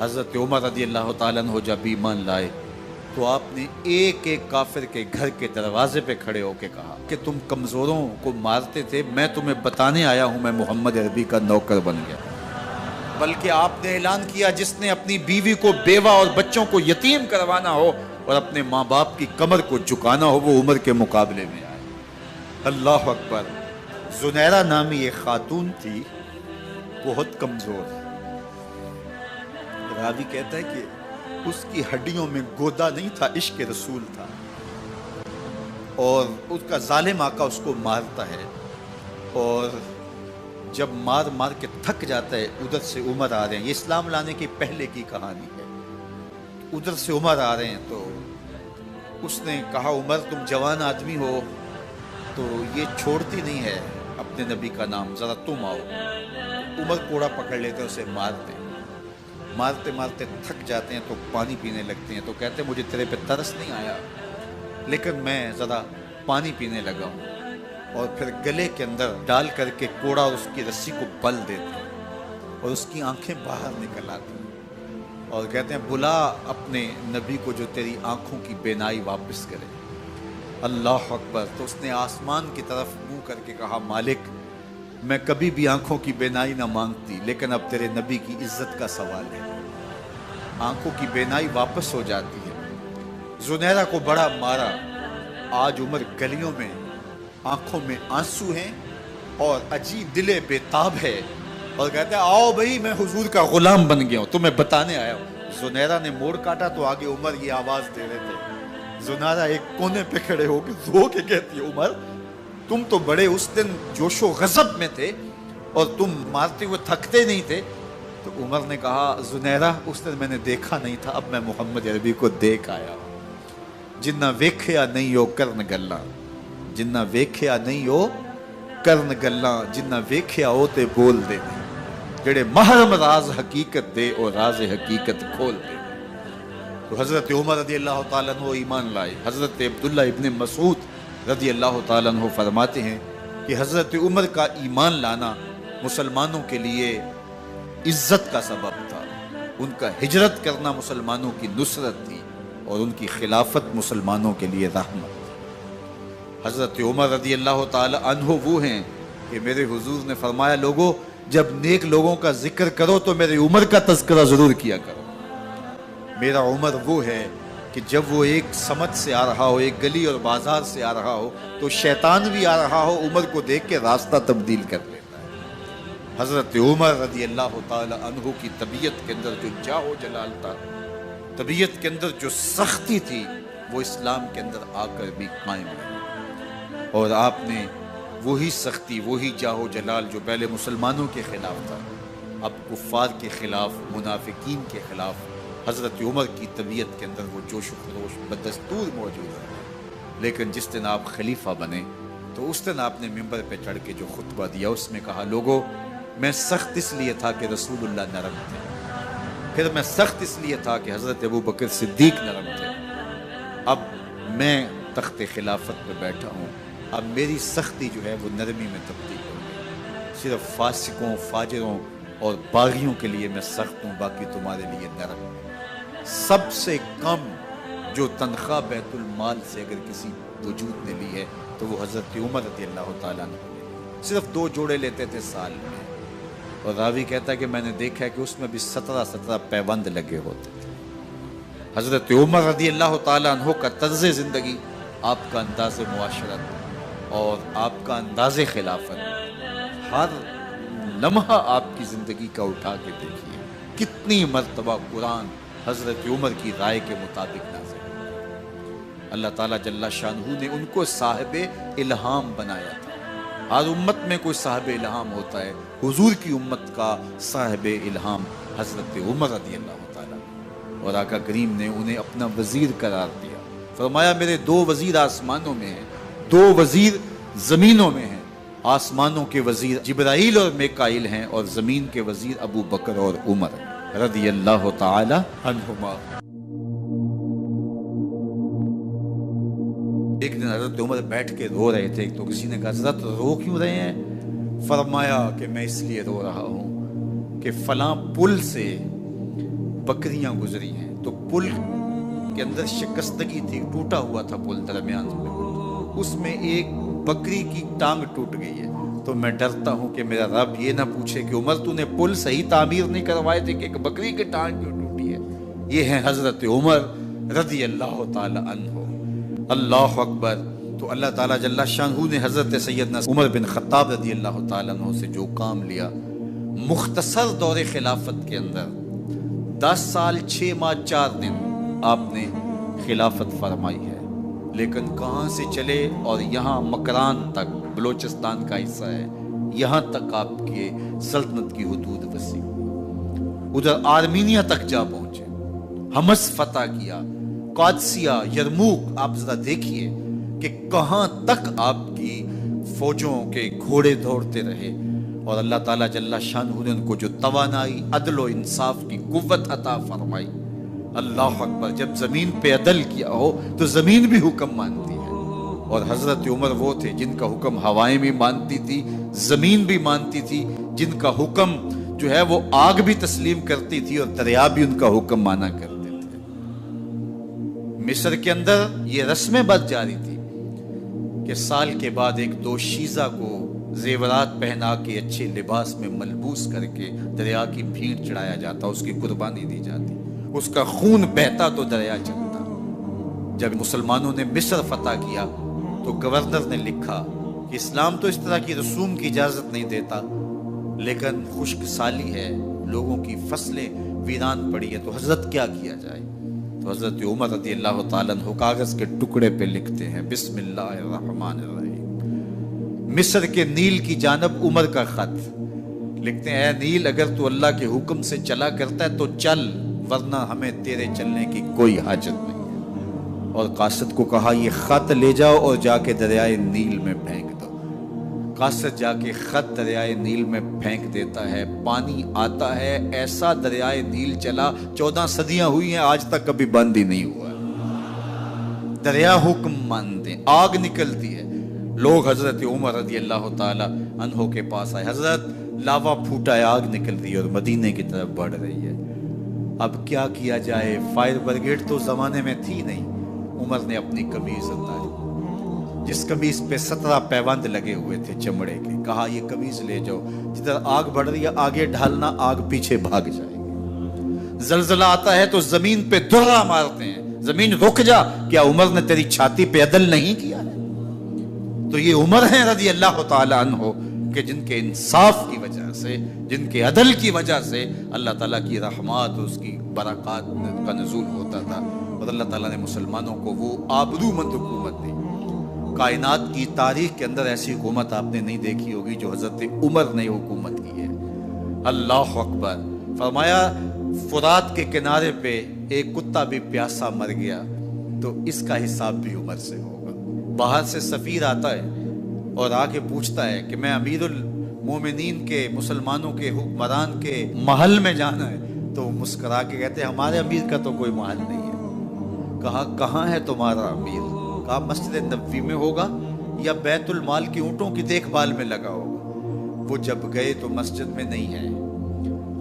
حضرت عمر رضی اللہ تعالیٰ عنہ جب ایمان لائے تو آپ نے ایک ایک کافر کے گھر کے دروازے پہ کھڑے ہو کے کہا کہ تم کمزوروں کو مارتے تھے، میں تمہیں بتانے آیا ہوں میں محمد عربی کا نوکر بن گیا۔ بلکہ آپ نے اعلان کیا جس نے اپنی بیوی کو بیوہ اور بچوں کو یتیم کروانا ہو اور اپنے ماں باپ کی کمر کو جھکانا ہو وہ عمر کے مقابلے میں آئے۔ اللہ اکبر۔ زنیرہ نامی ایک خاتون تھی، بہت کمزور، راوی کہتا ہے کہ اس کی ہڈیوں میں گودا نہیں تھا، عشق رسول تھا، اور اس کا ظالم آقا اس کو مارتا ہے، اور جب مار مار کے تھک جاتا ہے ادھر سے عمر آ رہے ہیں، یہ اسلام لانے کے پہلے کی کہانی ہے، ادھر سے عمر آ رہے ہیں تو اس نے کہا عمر تم جوان آدمی ہو تو یہ چھوڑتی نہیں ہے اپنے نبی کا نام، ذرا تم آؤ۔ عمر کوڑا پکڑ لیتے اسے مارتے مارتے تھک جاتے ہیں تو پانی پینے لگتے ہیں، تو کہتے ہیں مجھے تیرے پہ ترس نہیں آیا لیکن میں ذرا پانی پینے لگا ہوں، اور پھر گلے کے اندر ڈال کر کے کوڑا اور اس کی رسی کو بل دیتے ہیں اور اس کی آنکھیں باہر نکل آتی ہیں اور کہتے ہیں بلا اپنے نبی کو جو تیری آنکھوں کی بینائی واپس کرے۔ اللہ اکبر۔ تو اس نے آسمان کی طرف منہ کر کے کہا مالک میں کبھی بھی آنکھوں کی بینائی نہ مانگتی لیکن اب تیرے نبی کی عزت کا سوال ہے۔ آنکھوں کی بینائی واپس ہو جاتی ہے۔ زنیرہ کو بڑا مارا، آج عمر گلیوں میں آنکھوں میں آنسو ہیں اور عجیب دل بے تاب ہے اور کہتے ہیں آؤ بھئی میں حضور کا غلام بن گیا ہوں، تمہیں بتانے آیا ہوں۔ زنیرہ نے موڑ کاٹا تو آگے عمر یہ آواز دے رہے تھے۔ زنیرہ ایک کونے پہ کھڑے ہو کے رو کے کہتی ہے عمر تم تو بڑے اس دن جوش و غضب میں تھے اور تم مارتے ہوئے تھکتے نہیں تھے۔ تو عمر نے کہا زنیرہ اس دن میں نے دیکھا نہیں تھا، اب میں محمد عربی کو دیکھ آیا ہوں۔ جنہ ویکھیا نہیں ہو کرن گلاں، جنہ ویکھیا نہیں ہو کرن گلاں، جنہ ویکھیا ہو تے بول دے، جڑے محرم راز حقیقت دے اور راز حقیقت کھول دے۔ تو حضرت عمر رضی اللہ تعالیٰ عنہ ایمان لائے۔ حضرت عبداللہ ابن مسعود رضی اللہ تعالیٰ عنہ فرماتے ہیں کہ حضرت عمر کا ایمان لانا مسلمانوں کے لیے عزت کا سبب تھا، ان کا ہجرت کرنا مسلمانوں کی نصرت تھی اور ان کی خلافت مسلمانوں کے لیے رحمت۔ حضرت عمر رضی اللہ تعالیٰ عنہ وہ ہیں کہ میرے حضور نے فرمایا لوگوں جب نیک لوگوں کا ذکر کرو تو میرے عمر کا تذکرہ ضرور کیا کرو۔ میرا عمر وہ ہے کہ جب وہ ایک سمت سے آ رہا ہو، ایک گلی اور بازار سے آ رہا ہو تو شیطان بھی آ رہا ہو عمر کو دیکھ کے راستہ تبدیل کر لیتا ہے۔ حضرت عمر رضی اللہ تعالی عنہ کی طبیعت کے اندر جو جاہ و جلال تھا، طبیعت کے اندر جو سختی تھی، وہ اسلام کے اندر آ کر بھی قائم ہے، اور آپ نے وہی سختی، وہی جاہ و جلال جو پہلے مسلمانوں کے خلاف تھا اب کفار کے خلاف، منافقین کے خلاف حضرت عمر کی طبیعت کے اندر وہ جوش و خروش بدستور موجود ہے۔ لیکن جس دن آپ خلیفہ بنے تو اس دن آپ نے ممبر پہ چڑھ کے جو خطبہ دیا اس میں کہا لوگوں میں سخت اس لیے تھا کہ رسول اللہ نرم تھے، پھر میں سخت اس لیے تھا کہ حضرت ابو بکر صدیق نرم تھے، اب میں تخت خلافت پہ بیٹھا ہوں، اب میری سختی جو ہے وہ نرمی میں تبدیل ہو گئی، صرف فاسقوں، فاجروں اور باغیوں کے لیے میں سخت ہوں، باقی تمہارے لیے نرم ہوں۔ سب سے کم جو تنخواہ بیت المال سے اگر کسی وجود نے لی ہے تو وہ حضرت عمر رضی اللہ تعالیٰ عنہ نے، صرف 2 جوڑے لیتے تھے سال میں، اور راوی کہتا ہے کہ میں نے دیکھا ہے کہ اس میں بھی 17 پیوند لگے ہوتے تھے۔ حضرت عمر رضی اللہ تعالیٰ عنہ کا طرز زندگی، آپ کا انداز معاشرت اور آپ کا انداز خلافت، ہر لمحہ آپ کی زندگی کا اٹھا کے دیکھیے کتنی مرتبہ قرآن حضرت عمر کی رائے کے مطابق نازل ہے۔ اللہ تعالیٰ جل شانہ نے ان کو صاحب الہام بنایا تھا۔ ہر امت میں کوئی صاحب الہام ہوتا ہے، حضور کی امت کا صاحب الہام حضرت عمر رضی اللہ تعالیٰ، اور آقا کریم نے انہیں اپنا وزیر قرار دیا۔ فرمایا میرے 2 وزیر آسمانوں میں ہیں، 2 وزیر زمینوں میں ہیں، آسمانوں کے وزیر جبرائیل اور میکائیل ہیں اور زمین کے وزیر ابو بکر اور عمر رضی اللہ تعالی عنہما۔ ایک دن حضرت عمر بیٹھ کے رو رہے تھے تو کسی نے کہا حضرت رو کیوں رہے ہیں؟ فرمایا کہ میں اس لیے رو رہا ہوں کہ فلاں پل سے بکریاں گزری ہیں، تو پل کے اندر شکستگی تھی، ٹوٹا ہوا تھا پل درمیان میں، اس میں ایک بکری کی ٹانگ ٹوٹ گئی ہے۔ تو میں ڈرتا ہوں کہ میرا رب یہ نہ پوچھے کہ عمر تو نے پل صحیح تعمیر نہیں کروائے تھے کہ ایک بکری کی ٹانگ کیوں ٹوٹی ہے۔ یہ ہیں حضرت عمر رضی اللہ تعالی عنہ۔ اللہ اکبر۔ تو اللہ تعالیٰ جل شانہ نے حضرت سیدنا عمر بن خطاب رضی اللہ تعالیٰ عنہ سے جو کام لیا، مختصر دور خلافت کے اندر 10 سال 6 ماہ 4 دن آپ نے خلافت فرمائی ہے، لیکن کہاں سے چلے اور یہاں مکران تک، بلوچستان کا حصہ ہے، یہاں تک آپ کے سلطنت کی حدود وسیع، ادھر آرمینیا تک جا پہنچے، حمص فتح کیا، قادسیہ، یرموک۔ آپ ذرا دیکھیے کہ کہاں تک آپ کی فوجوں کے گھوڑے دوڑتے رہے، اور اللہ تعالیٰ جل شانہ نے ان کو جو توانائی، عدل و انصاف کی قوت عطا فرمائی۔ اللہ اکبر۔ جب زمین پہ عدل کیا ہو تو زمین بھی حکم مانتی ہے، اور حضرت عمر وہ تھے جن کا حکم ہوائیں بھی مانتی تھی، زمین بھی مانتی تھی، جن کا حکم جو ہے وہ آگ بھی تسلیم کرتی تھی اور دریا بھی ان کا حکم مانا کرتے تھے۔ مصر کے اندر یہ رسمیں بد جاری تھی کہ سال کے بعد ایک دوشیزہ کو زیورات پہنا کے اچھے لباس میں ملبوس کر کے دریا کی بھیڑ چڑھایا جاتا، اس کی قربانی دی جاتی، اس کا خون بہتا تو دریا چلتا۔ جب مسلمانوں نے مصر فتح کیا تو گورنر نے لکھا کہ اسلام تو اس طرح کی رسوم کی اجازت نہیں دیتا، لیکن خشک سالی ہے، لوگوں کی فصلیں ویران پڑی ہے، تو حضرت کیا کیا جائے؟ تو حضرت عمر رضی اللہ تعالیٰ عنہ کاغذ کے ٹکڑے پہ لکھتے ہیں، بسم اللہ الرحمن الرحیم، مصر کے نیل کی جانب عمر کا خط لکھتے ہیں، اے نیل اگر تو اللہ کے حکم سے چلا کرتا ہے تو چل، ورنہ ہمیں تیرے چلنے کی کوئی حاجت نہیں ہے۔ اور قاصد کو کہا یہ خط لے جاؤ اور جا کے دریائے نیل میں پھینک دو۔ قاصد جا کے خط دریائے نیل میں پھینک دیتا ہے، پانی آتا ہے، ایسا دریائے نیل چلا، 14 صدیاں ہوئی ہیں آج تک کبھی بند ہی نہیں ہوا۔ دریا حکم مانتے، آگ نکلتی ہے، لوگ حضرت عمر رضی اللہ تعالی عنہ کے پاس آئے، حضرت لاوا پھوٹا ہے، آگ نکل رہی ہے اور مدینے کی طرف بڑھ رہی ہے، اب کیا کیا جائے؟ فائر بریگیڈ تو زمانے میں تھی نہیں۔ عمر نے اپنی قمیض اتاری، جس قمیض پہ 17 پیوند لگے ہوئے تھے چمڑے کے، کہا یہ قمیض لے جاؤ، جدھر آگ بڑھ رہی ہے آگے ڈھالنا، آگ پیچھے بھاگ جائے گی۔ زلزلہ آتا ہے تو زمین پہ دھرا مارتے ہیں، زمین رک جا، کیا عمر نے تیری چھاتی پہ عدل نہیں کیا ہے؟ تو یہ عمر ہیں رضی اللہ تعالی عنہ کہ جن کے انصاف کی وجہ سے، جن کے عدل کی وجہ سے اللہ تعالیٰ کی رحمات، اس کی برکات کا نزول ہوتا تھا، اور اللہ تعالیٰ نے مسلمانوں کو وہ آبرو مند حکومت دی۔ کائنات کی تاریخ کے اندر ایسی حکومت آپ نے نہیں دیکھی ہوگی جو حضرت عمر نے حکومت کی ہے۔ اللہ اکبر۔ فرمایا فرات کے کنارے پہ ایک کتا بھی پیاسا مر گیا تو اس کا حساب بھی عمر سے ہوگا۔ باہر سے سفیر آتا ہے اور آ کے پوچھتا ہے کہ میں امیر المومنین کے، مسلمانوں کے حکمران کے محل میں جانا ہے، تو وہ مسکرا کے کہتے ہیں ہمارے امیر کا تو کوئی محل نہیں ہے۔ کہا کہاں ہے تمہارا امیر؟ کہا مسجد نبوی میں ہوگا یا بیت المال کی اونٹوں کی دیکھ بھال میں لگا ہوگا۔ وہ جب گئے تو مسجد میں نہیں ہے،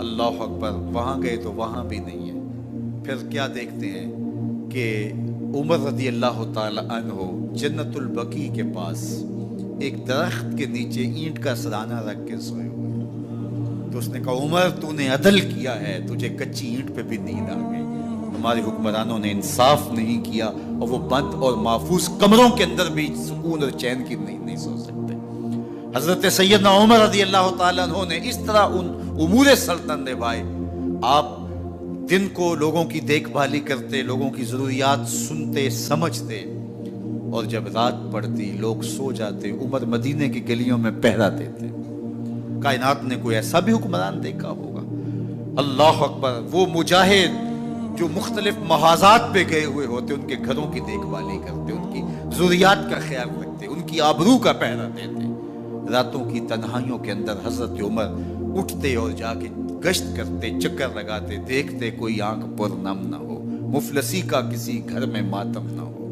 اللہ اکبر، وہاں گئے تو وہاں بھی نہیں ہے۔ پھر کیا دیکھتے ہیں کہ عمر رضی اللہ تعالی عنہ جنت البقیع کے پاس ایک درخت کے نیچے اینٹ کا سرانہ رکھ کے سوئے ہوئے، تو اس نے کہا عمر تو نے عدل کیا ہے، تجھے کچی اینٹ پہ بھی نیند آ گئی۔ ہمارے حکمرانوں نے انصاف نہیں کیا اور وہ بند اور محفوظ کمروں کے اندر بھی سکون اور چین کی نہیں سو سکتے۔ حضرت سیدنا عمر رضی اللہ تعالیٰ عنہ نے اس طرح ان امور سلطنت نبھائے۔ آپ دن کو لوگوں کی دیکھ بھالی کرتے، لوگوں کی ضروریات سنتے سمجھتے، اور جب رات پڑتی لوگ سو جاتے، عمر مدینے کی گلیوں میں پہرا دیتے۔ کائنات نے کوئی ایسا بھی حکمران دیکھا ہوگا؟ اللہ اکبر۔ وہ مجاہد جو مختلف محاذات پہ گئے ہوئے ہوتے، ان کے گھروں کی دیکھ بھالی کرتے، ان کی ضروریات کا خیال رکھتے، ان کی آبرو کا پہرا دیتے۔ راتوں کی تنہائیوں کے اندر حضرت عمر اٹھتے اور جا کے گشت کرتے، چکر لگاتے، دیکھتے کوئی آنکھ پر نم نہ ہو، مفلسی کا کسی گھر میں ماتم نہ ہو۔